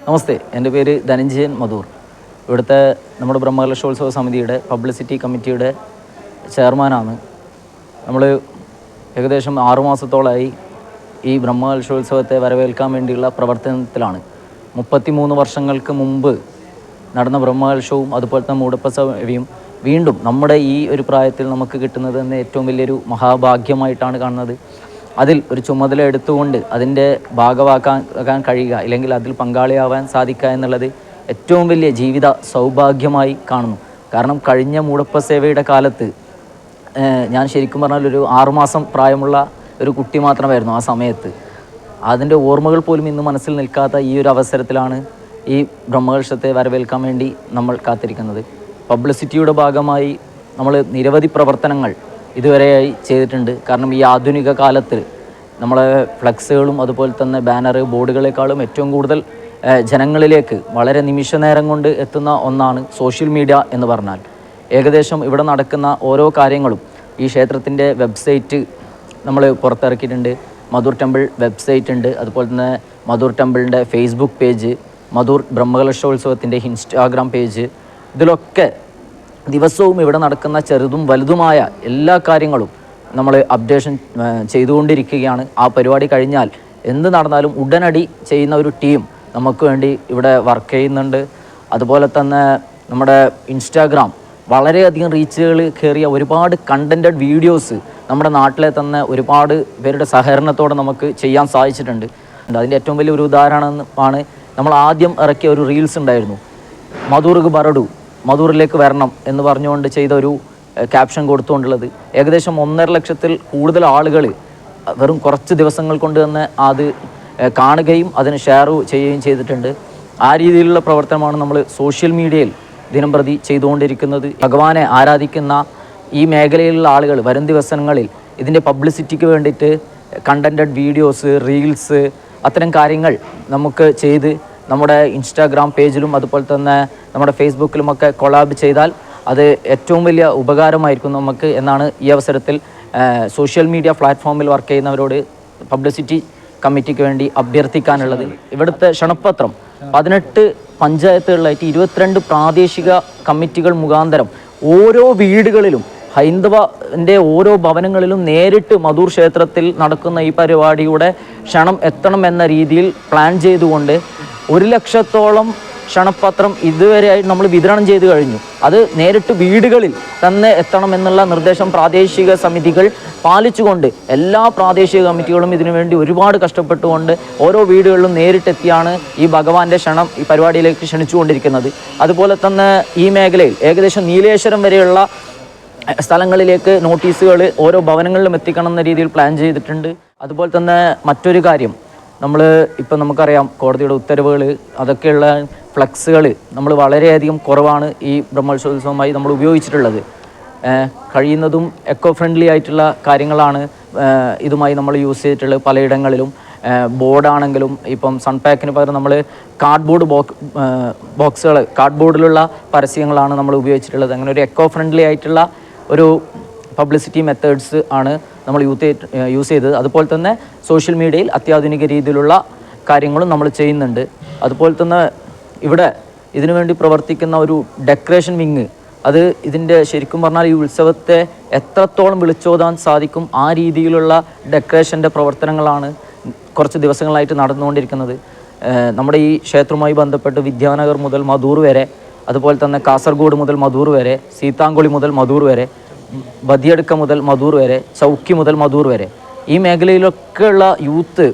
നമസ്തേ, എൻ്റെ പേര് ധനഞ്ജയൻ മധൂർ. ഇവിടുത്തെ നമ്മുടെ ബ്രഹ്മകലശോത്സവ സമിതിയുടെ പബ്ലിസിറ്റി കമ്മിറ്റിയുടെ ചെയർമാനാണ്. നമ്മൾ ഏകദേശം 6 മാസത്തോളമായി ഈ ബ്രഹ്മകലശോത്സവത്തെ വരവേൽക്കാൻ വേണ്ടിയുള്ള പ്രവർത്തനത്തിലാണ്. 33 വർഷങ്ങൾക്ക് മുമ്പ് നടന്ന ബ്രഹ്മകലശവും അതുപോലത്തെ മൂടപ്പസേവയും വീണ്ടും നമ്മുടെ ഈ ഒരു പ്രായത്തിൽ നമുക്ക് കിട്ടുന്നത് തന്നെ ഏറ്റവും വലിയൊരു മഹാഭാഗ്യമായിട്ടാണ് കാണുന്നത്. അതിൽ ഒരു ചുമതല എടുത്തുകൊണ്ട് അതിൻ്റെ ഭാഗമാക്കാൻ കഴിയുക, അല്ലെങ്കിൽ അതിൽ പങ്കാളിയാവാൻ സാധിക്കുക എന്നുള്ളത് ഏറ്റവും വലിയ ജീവിത സൗഭാഗ്യമായി കാണുന്നു. കാരണം കഴിഞ്ഞ മൂടപ്പസേവയുടെ കാലത്ത് ഞാൻ ശരിക്കും പറഞ്ഞാൽ ഒരു 6 മാസം പ്രായമുള്ള ഒരു കുട്ടി മാത്രമായിരുന്നു ആ സമയത്ത്. അതിൻ്റെ ഓർമ്മകൾ പോലും ഇന്ന് മനസ്സിൽ നിൽക്കാത്ത ഈ ഒരു അവസരത്തിലാണ് ഈ ബ്രഹ്മകലശത്തെ വരവേൽക്കാൻ വേണ്ടി നമ്മൾ കാത്തിരിക്കുന്നത്. പബ്ലിസിറ്റിയുടെ ഭാഗമായി നമ്മൾ നിരവധി പ്രവർത്തനങ്ങൾ ഇതുവരെയായി ചെയ്തിട്ടുണ്ട്. കാരണം ഈ ആധുനിക കാലത്ത് നമ്മളെ ഫ്ലെക്സുകളും അതുപോലെ തന്നെ ബാനർ ബോർഡുകളെക്കാളും ഏറ്റവും കൂടുതൽ ജനങ്ങളിലേക്ക് വളരെ നിമിഷ നേരം കൊണ്ട് എത്തുന്ന ഒന്നാണ് സോഷ്യൽ മീഡിയ എന്ന് പറഞ്ഞാൽ. ഏകദേശം ഇവിടെ നടക്കുന്ന ഓരോ കാര്യങ്ങളും ഈ ക്ഷേത്രത്തിൻ്റെ വെബ്സൈറ്റ് നമ്മൾ പുറത്തിറക്കിയിട്ടുണ്ട്. മധൂർ ടെമ്പിൾ വെബ്സൈറ്റ് ഉണ്ട്, അതുപോലെ തന്നെ മധൂർ ടെമ്പിളിൻ്റെ ഫേസ്ബുക്ക് പേജ്, മധൂർ ബ്രഹ്മകലശോത്സവത്തിൻ്റെ ഇൻസ്റ്റാഗ്രാം പേജ്. ഇതിലൊക്കെ ദിവസവും ഇവിടെ നടക്കുന്ന ചെറുതും വലുതുമായ എല്ലാ കാര്യങ്ങളും നമ്മൾ അപ്ഡേഷൻ ചെയ്തുകൊണ്ടിരിക്കുകയാണ്. ആ പരിപാടി കഴിഞ്ഞാൽ എന്ത് നടന്നാലും ഉടനടി ചെയ്യുന്ന ഒരു ടീം നമുക്ക് വേണ്ടി ഇവിടെ വർക്ക് ചെയ്യുന്നുണ്ട്. അതുപോലെ തന്നെ നമ്മുടെ ഇൻസ്റ്റാഗ്രാം വളരെയധികം റീച്ചുകൾ കയറിയ ഒരുപാട് കണ്ടൻറ്റഡ് വീഡിയോസ് നമ്മുടെ നാട്ടിലെ തന്നെ ഒരുപാട് പേരുടെ സഹകരണത്തോടെ നമുക്ക് ചെയ്യാൻ സാധിച്ചിട്ടുണ്ട്. അതിൻ്റെ ഏറ്റവും വലിയൊരു ഉദാഹരണമാണ് നമ്മൾ ആദ്യം ഇറക്കിയ ഒരു റീൽസ് ഉണ്ടായിരുന്നു, മധൂർക്ക് ബറഡു, മധൂറിലേക്ക് വരണം എന്ന് പറഞ്ഞുകൊണ്ട് ചെയ്ത ഒരു ക്യാപ്ഷൻ കൊടുത്തുകൊണ്ടുള്ളത്. ഏകദേശം 1.5 ലക്ഷത്തിൽ കൂടുതൽ ആളുകൾ വെറും കുറച്ച് ദിവസങ്ങൾ കൊണ്ട് തന്നെ അത് കാണുകയും അതിന് ഷെയർ ചെയ്യുകയും ചെയ്തിട്ടുണ്ട്. ആ രീതിയിലുള്ള പ്രവർത്തനമാണ് നമ്മൾ സോഷ്യൽ മീഡിയയിൽ ദിനംപ്രതി ചെയ്തുകൊണ്ടിരിക്കുന്നത്. ഭഗവാനെ ആരാധിക്കുന്ന ഈ മേഖലയിലുള്ള ആളുകൾ വരും ദിവസങ്ങളിൽ ഇതിൻ്റെ പബ്ലിസിറ്റിക്ക് വേണ്ടിയിട്ട് കണ്ടൻറ്റഡ് വീഡിയോസ്, റീൽസ്, അത്തരം കാര്യങ്ങൾ നമുക്ക് ചെയ്ത് നമ്മുടെ ഇൻസ്റ്റാഗ്രാം പേജിലും അതുപോലെ തന്നെ നമ്മുടെ ഫേസ്ബുക്കിലുമൊക്കെ കൊളാബ് ചെയ്താൽ അത് ഏറ്റവും വലിയ ഉപകാരമായിരിക്കും നമുക്ക് എന്നാണ് ഈ അവസരത്തിൽ സോഷ്യൽ മീഡിയ പ്ലാറ്റ്ഫോമിൽ വർക്ക് ചെയ്യുന്നവരോട് പബ്ലിസിറ്റി കമ്മിറ്റിക്ക് വേണ്ടി അഭ്യർത്ഥിക്കാനുള്ളത്. ഇവിടുത്തെ ക്ഷണപത്രം 18 പഞ്ചായത്തുകളിലായിട്ട് 22 പ്രാദേശിക കമ്മിറ്റികൾ മുഖാന്തരം ഓരോ വീടുകളിലും ഹൈന്ദവൻ്റെ ഓരോ ഭവനങ്ങളിലും നേരിട്ട് മധൂർ ക്ഷേത്രത്തിൽ നടക്കുന്ന ഈ പരിപാടിയുടെ ക്ഷണം എത്തണം എന്ന രീതിയിൽ പ്ലാൻ ചെയ്തുകൊണ്ട് 1 ലക്ഷത്തോളം ക്ഷണപത്രം ഇതുവരെയായി നമ്മൾ വിതരണം ചെയ്തു കഴിഞ്ഞു. അത് നേരിട്ട് വീടുകളിൽ തന്നെ എത്തണമെന്നുള്ള നിർദ്ദേശം പ്രാദേശിക സമിതികൾ പാലിച്ചുകൊണ്ട് എല്ലാ പ്രാദേശിക കമ്മിറ്റികളും ഇതിനുവേണ്ടി ഒരുപാട് കഷ്ടപ്പെട്ടുകൊണ്ട് ഓരോ വീടുകളിലും നേരിട്ടെത്തിയാണ് ഈ ഭഗവാന്റെ ക്ഷണം ഈ പരിപാടിയിലേക്ക് ക്ഷണിച്ചുകൊണ്ടിരിക്കുന്നത്. അതുപോലെ തന്നെ ഈ മേഖലയിൽ ഏകദേശം നീലേശ്വരം വരെയുള്ള സ്ഥലങ്ങളിലേക്ക് നോട്ടീസുകൾ ഓരോ ഭവനങ്ങളിലും എത്തിക്കണം എന്ന രീതിയിൽ പ്ലാൻ ചെയ്തിട്ടുണ്ട്. അതുപോലെ തന്നെ മറ്റൊരു കാര്യം, നമ്മൾ ഇപ്പം നമുക്കറിയാം കോടതിയുടെ ഉത്തരവുകൾ അതൊക്കെയുള്ള ഫ്ലക്സുകൾ നമ്മൾ വളരെയധികം കുറവാണ് ഈ ബ്രഹ്മോത്സവവുമായി നമ്മൾ ഉപയോഗിച്ചിട്ടുള്ളത്. കഴിയുന്നതും എക്കോ ഫ്രണ്ട്ലി ആയിട്ടുള്ള കാര്യങ്ങളാണ് ഇതുമായി നമ്മൾ യൂസ് ചെയ്തിട്ടുള്ളത്. പലയിടങ്ങളിലും ബോർഡാണെങ്കിലും ഇപ്പം സൺപാക്കിന് പകരം നമ്മൾ കാർഡ്ബോർഡ് ബോക്സുകൾ, കാർഡ്ബോർഡിലുള്ള പരസ്യങ്ങളാണ് നമ്മൾ ഉപയോഗിച്ചിട്ടുള്ളത്. അങ്ങനെ ഒരു എക്കോ ഫ്രണ്ട്ലി ആയിട്ടുള്ള ഒരു പബ്ലിസിറ്റി മെത്തേഡ്സ് ആണ് നമ്മൾ യൂസ് ചെയ്തത്. അതുപോലെ തന്നെ സോഷ്യൽ മീഡിയയിൽ അത്യാധുനിക രീതിയിലുള്ള കാര്യങ്ങളും നമ്മൾ ചെയ്യുന്നുണ്ട്. അതുപോലെ തന്നെ ഇവിടെ ഇതിനുവേണ്ടി പ്രവർത്തിക്കുന്ന ഒരു ഡെക്കറേഷൻ വിങ്, അത് ഇതിൻ്റെ ശരിക്കും പറഞ്ഞാൽ ഈ ഉത്സവത്തെ എത്രത്തോളം വിളിച്ചോതാൻ സാധിക്കും ആ രീതിയിലുള്ള ഡെക്കറേഷൻ്റെ പ്രവർത്തനങ്ങളാണ് കുറച്ച് ദിവസങ്ങളായിട്ട് നടന്നുകൊണ്ടിരിക്കുന്നത്. നമ്മുടെ ഈ ക്ഷേത്രവുമായി ബന്ധപ്പെട്ട് വിദ്യാനഗർ മുതൽ മധൂർ വരെ, അതുപോലെ തന്നെ കാസർഗോഡ് മുതൽ മധൂർ വരെ, സീതാങ്കുളി മുതൽ മധൂർ വരെ, ബദിയടുക്ക മുതൽ മധൂർ വരെ, ചൗക്കി മുതൽ മധൂർ വരെ, ഈ മേഖലയിലൊക്കെയുള്ള യൂത്ത്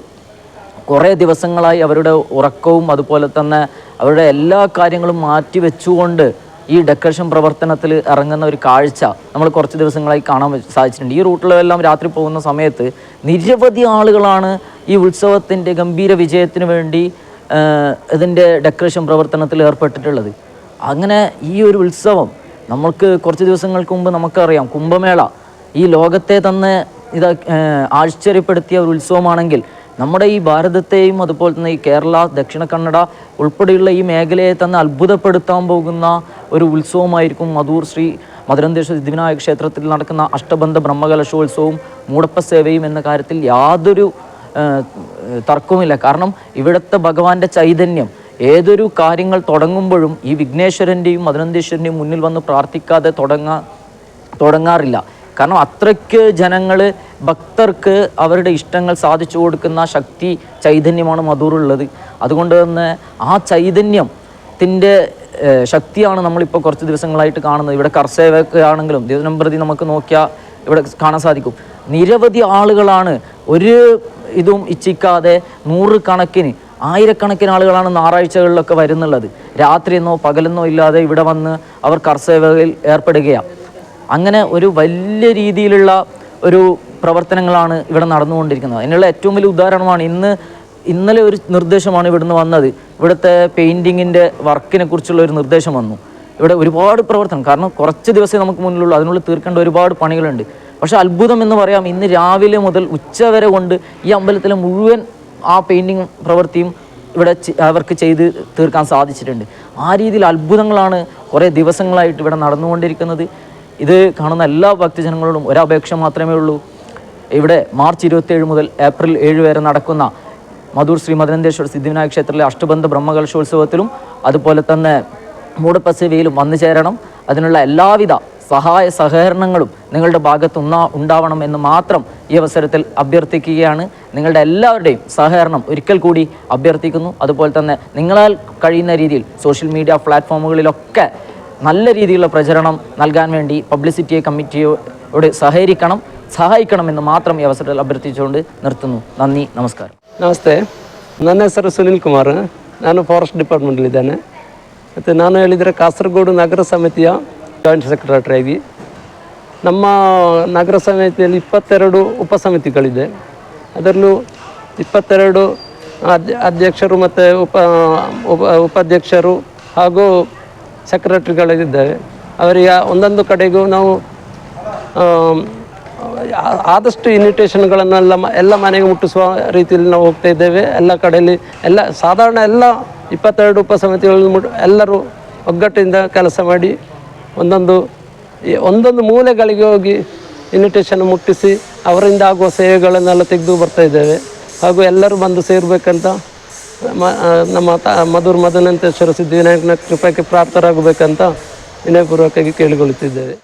കുറേ ദിവസങ്ങളായി അവരുടെ ഉറക്കവും അതുപോലെ തന്നെ അവരുടെ എല്ലാ കാര്യങ്ങളും മാറ്റി വെച്ചുകൊണ്ട് ഈ ഡെക്കറേഷൻ പ്രവർത്തനത്തിൽ ഇറങ്ങുന്ന ഒരു കാഴ്ച നമ്മൾ കുറച്ച് ദിവസങ്ങളായി കാണാൻ സാധിച്ചിട്ടുണ്ട്. ഈ റൂട്ടിലെല്ലാം രാത്രി പോകുന്ന സമയത്ത് നിരവധി ആളുകളാണ് ഈ ഉത്സവത്തിൻ്റെ ഗംഭീര വിജയത്തിന് വേണ്ടി ഇതിൻ്റെ ഡെക്കറേഷൻ പ്രവർത്തനത്തിൽ ഏർപ്പെട്ടിട്ടുള്ളത്. അങ്ങനെ ഈ ഒരു ഉത്സവം നമ്മൾക്ക് കുറച്ച് ദിവസങ്ങൾക്ക് മുമ്പ് നമുക്കറിയാം, കുംഭമേള ഈ ലോകത്തെ തന്നെ ആശ്ചര്യപ്പെടുത്തിയ ഒരു ഉത്സവമാണെങ്കിൽ നമ്മുടെ ഈ ഭാരതത്തെയും അതുപോലെ തന്നെ ഈ കേരള, ദക്ഷിണ കന്നഡ ഉൾപ്പെടെയുള്ള ഈ മേഖലയെ തന്നെ അത്ഭുതപ്പെടുത്താൻ പോകുന്ന ഒരു ഉത്സവമായിരിക്കും മധൂർ ശ്രീ മധുരന്തേശ്വര സിദ്ധിവിനായക ക്ഷേത്രത്തിൽ നടക്കുന്ന അഷ്ടബന്ധ ബ്രഹ്മകലശോത്സവവും മൂടപ്പസേവയും എന്ന കാര്യത്തിൽ യാതൊരു തർക്കവുമില്ല. കാരണം ഇവിടുത്തെ ഭഗവാന്റെ ചൈതന്യം ഏതൊരു കാര്യങ്ങൾ തുടങ്ങുമ്പോഴും ഈ വിഘ്നേശ്വരൻ്റെയും മധുനന്ദേശ്വരൻ്റെയും മുന്നിൽ വന്ന് പ്രാർത്ഥിക്കാതെ തുടങ്ങാറില്ല. കാരണം അത്രയ്ക്ക് ജനങ്ങൾ, ഭക്തർക്ക് അവരുടെ ഇഷ്ടങ്ങൾ സാധിച്ചു കൊടുക്കുന്ന ശക്തി, ചൈതന്യമാണ് മധൂറുള്ളത്. അതുകൊണ്ട് തന്നെ ആ ചൈതന്യത്തിൻ്റെ ശക്തിയാണ് നമ്മളിപ്പോൾ കുറച്ച് ദിവസങ്ങളായിട്ട് കാണുന്നത്. ഇവിടെ കർഷകരാണെങ്കിലും ദിവസം പ്രതി നമുക്ക് നോക്കിയാൽ ഇവിടെ കാണാൻ സാധിക്കും. നിരവധി ആളുകളാണ് ഒരു ഇതും ഇച്ഛിക്കാതെ നൂറുകണക്കിന്, ആയിരക്കണക്കിന് ആളുകളാണ് ഞായറാഴ്ചകളിലൊക്കെ വരുന്നുള്ളത്. രാത്രിയെന്നോ പകലെന്നോ ഇല്ലാതെ ഇവിടെ വന്ന് അവർ കർഷകയിൽ ഏർപ്പെടുകയാണ്. അങ്ങനെ ഒരു വലിയ രീതിയിലുള്ള ഒരു പ്രവർത്തനങ്ങളാണ് ഇവിടെ നടന്നുകൊണ്ടിരിക്കുന്നത്. അതിനുള്ള ഏറ്റവും വലിയ ഉദാഹരണമാണ് ഇന്നലെ ഒരു നിർദ്ദേശമാണ് ഇവിടുന്ന് വന്നത്. ഇവിടുത്തെ പെയിൻറ്റിങ്ങിൻ്റെ വർക്കിനെ കുറിച്ചുള്ള ഒരു നിർദ്ദേശം വന്നു. ഇവിടെ ഒരുപാട് പ്രവർത്തനം, കാരണം കുറച്ച് ദിവസമേ നമുക്ക് മുന്നിലുള്ളൂ, അതിനുള്ളിൽ തീർക്കേണ്ട ഒരുപാട് പണികളുണ്ട്. പക്ഷേ അത്ഭുതം എന്ന് പറയാം, ഇന്ന് രാവിലെ മുതൽ ഉച്ചവരെ കൊണ്ട് ഈ അമ്പലത്തിലെ മുഴുവൻ ആ പെയിൻറ്റിങ് പ്രവൃത്തിയും ഇവിടെ അവർക്ക് ചെയ്ത് തീർക്കാൻ സാധിച്ചിട്ടുണ്ട്. ആ രീതിയിൽ അത്ഭുതങ്ങളാണ് കുറേ ദിവസങ്ങളായിട്ട് ഇവിടെ നടന്നുകൊണ്ടിരിക്കുന്നത്. ഇത് കാണുന്ന എല്ലാ ഭക്തജനങ്ങളോടും ഒരപേക്ഷ മാത്രമേ ഉള്ളൂ. ഇവിടെ മാർച്ച് 27 മുതൽ ഏപ്രിൽ 7 വരെ നടക്കുന്ന മധൂർ ശ്രീ മധുനന്ദേശ്വര സിദ്ധിവിനായക ക്ഷേത്രത്തിലെ അഷ്ടബന്ധ ബ്രഹ്മകലശോത്സവത്തിലും അതുപോലെ തന്നെ മൂടപ്പസേവയിലും വന്നു ചേരണം. അതിനുള്ള എല്ലാവിധ സഹായ സഹകരണങ്ങളും നിങ്ങളുടെ ഭാഗത്ത് ഉണ്ടാവണം എന്ന് മാത്രം ഈ അവസരത്തിൽ അഭ്യർത്ഥിക്കുകയാണ്. നിങ്ങളുടെ എല്ലാവരുടെയും സഹകരണം ഒരിക്കൽ കൂടി അഭ്യർത്ഥിക്കുന്നു. അതുപോലെ തന്നെ നിങ്ങളാൽ കഴിയുന്ന രീതിയിൽ സോഷ്യൽ മീഡിയ പ്ലാറ്റ്ഫോമുകളിലൊക്കെ നല്ല രീതിയിലുള്ള പ്രചരണം നൽകാൻ വേണ്ടി പബ്ലിസിറ്റി കമ്മിറ്റിയോട് സഹായിക്കണമെന്ന് മാത്രം ഈ അവസരത്തിൽ ಅಭ್ಯರ್ಥಿಸಿಕೊಂಡು നിർത്തുന്നു. ನന്ದಿ, ನಮಸ್ಕಾರ. ನಮಸ್ತೆ, ನನ್ನ ಹೆಸರು ಸುನಿಲ್ ಕುಮಾರ್. ನಾನು ಫಾರೆಸ್ಟ್ ಡಿಪಾರ್ಟ್ಮೆಂಟಲ್ಲಿದ್ದೇನೆ. ಮತ್ತು ನಾನು ಹೇಳಿದರೆ ಕಾಸರಗೋಡು ನಗರ ಸಮಿತಿಯ ಜಾಯಿಂಟ್ ಸೆಕ್ರೆಟರಿ ಆಗಿ. ನಮ್ಮ ನಗರ ಸಮಿತಿಯಲ್ಲಿ 22 ಉಪಸಮಿತಿಗಳಿದೆ. ಅದರಲ್ಲೂ 22 ಅಧ್ಯಕ್ಷರು ಮತ್ತು ಉಪಾಧ್ಯಕ್ಷರು ಹಾಗೂ ಸೆಕ್ರೆಟರಿಗಳಿದ್ದಾರೆ. ಅವರಿಗೆ ಒಂದೊಂದು ಕಡೆಗೂ ನಾವು ಆದಷ್ಟು ಇನ್ವಿಟೇಷನ್ಗಳನ್ನೆಲ್ಲ ಎಲ್ಲ ಮನೆಗೆ ಮುಟ್ಟಿಸುವ ರೀತಿಯಲ್ಲಿ ನಾವು ಹೋಗ್ತಾ ಇದ್ದೇವೆ. ಎಲ್ಲ ಕಡೆಯಲ್ಲಿ ಸಾಧಾರಣ 22 ಉಪಸಮಿತಿಗಳು ಎಲ್ಲರೂ ಒಗ್ಗಟ್ಟಿಂದ ಕೆಲಸ ಮಾಡಿ ಒಂದೊಂದು ಮೂಲೆಗಳಿಗೆ ಹೋಗಿ ಇನ್ವಿಟೇಷನ್ ಮುಟ್ಟಿಸಿ ಅವರಿಂದ ಆಗುವ ಸೇವೆಗಳನ್ನೆಲ್ಲ ತೆಗೆದು ಬರ್ತಾ ಇದ್ದೇವೆ. ಹಾಗೂ ಎಲ್ಲರೂ ಬಂದು ಸೇರಬೇಕಂತ ನಮ್ಮ ಮಧುರ್ ಮಧುನಂತೇಶ್ವರ ಸಿದ್ಧಿವಿನಾಯಕನ ಕೃಪೆಗೆ ಪ್ರಾಪ್ತರಾಗಬೇಕಂತ ವಿನಯಪೂರ್ವಕವಾಗಿ ಕೇಳಿಕೊಳ್ಳುತ್ತಿದ್ದೇವೆ.